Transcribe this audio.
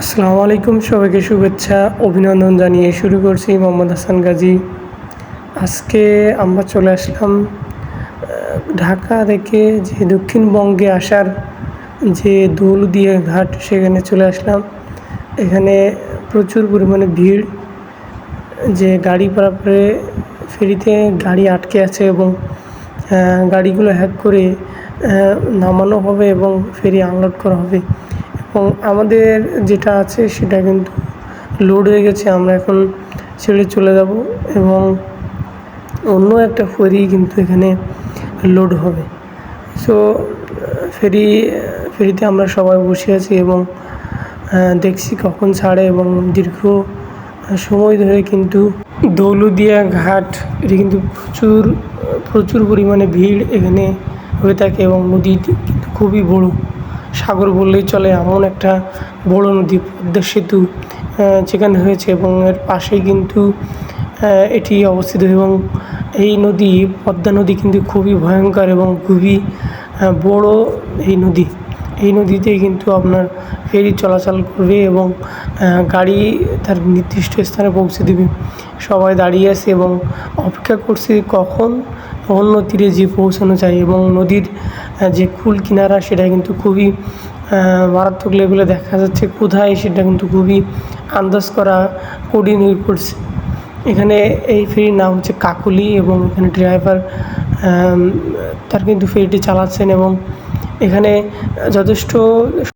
আসসালামু আলাইকুম, সবাইকে শুভেচ্ছা অভিনন্দন জানিয়ে শুরু করছি মোহাম্মদ হাসান গাজী। আজকে আমরা চলে আসলাম ঢাকা থেকে যে দক্ষিণবঙ্গে আসার যে দৌলতদিয়া ঘাট, সেখানে চলে আসলাম। এখানে প্রচুর পরিমাণে ভিড়, যে গাড়ি পারাপারে ফেরিতে গাড়ি আটকে আছে এবং গাড়িগুলো হ্যাক করে নামানো হবে এবং ফেরি আনলোড করা হবে। এবং আমাদের যেটা আছে সেটা কিন্তু লোড হয়ে গেছে, আমরা এখন ছেড়ে চলে যাব এবং অন্য একটা ফেরি কিন্তু এখানে লোড হবে। সো ফেরিতে আমরা সবাই বসে আছি এবং দেখছি কখন ছাড়ে। এবং দীর্ঘ সময় ধরে কিন্তু দৌলতদিয়া ঘাট, এটি কিন্তু প্রচুর পরিমাণে ভিড় এখানে হয়ে থাকে এবং নদীটি কিন্তু খুবই বড়, সাগর বললেই চলে এমন একটা বড় নদী, পদ্মা সেতু যেখানে হয়েছে এবং এর পাশেই কিন্তু এটি অবস্থিত। এবং এই নদী, পদ্মা নদী কিন্তু খুবই ভয়ঙ্কর এবং খুবই বড় এই নদীতে কিন্তু আপনার ফেরি চলাচল করবে এবং গাড়ি তার নির্দিষ্ট স্থানে পৌঁছে দেবে। সবাই দাঁড়িয়ে আছে এবং অপেক্ষা করছে কখন অন্য তীরে যে পৌঁছানো যায়। এবং নদীর যে কুল কিনারা, সেটা কিন্তু খুবই মারাত্মক লেভেলে দেখা যাচ্ছে, কোথায় সেটা কিন্তু খুবই আন্দাজ করা কঠিন হয়ে পড়ছে। এখানে এই ফেরির নাম হচ্ছে কাকলি এবং এখানে ড্রাইভার তার কিন্তু ফেরিটি চালাচ্ছেন এবং এখানে যথেষ্ট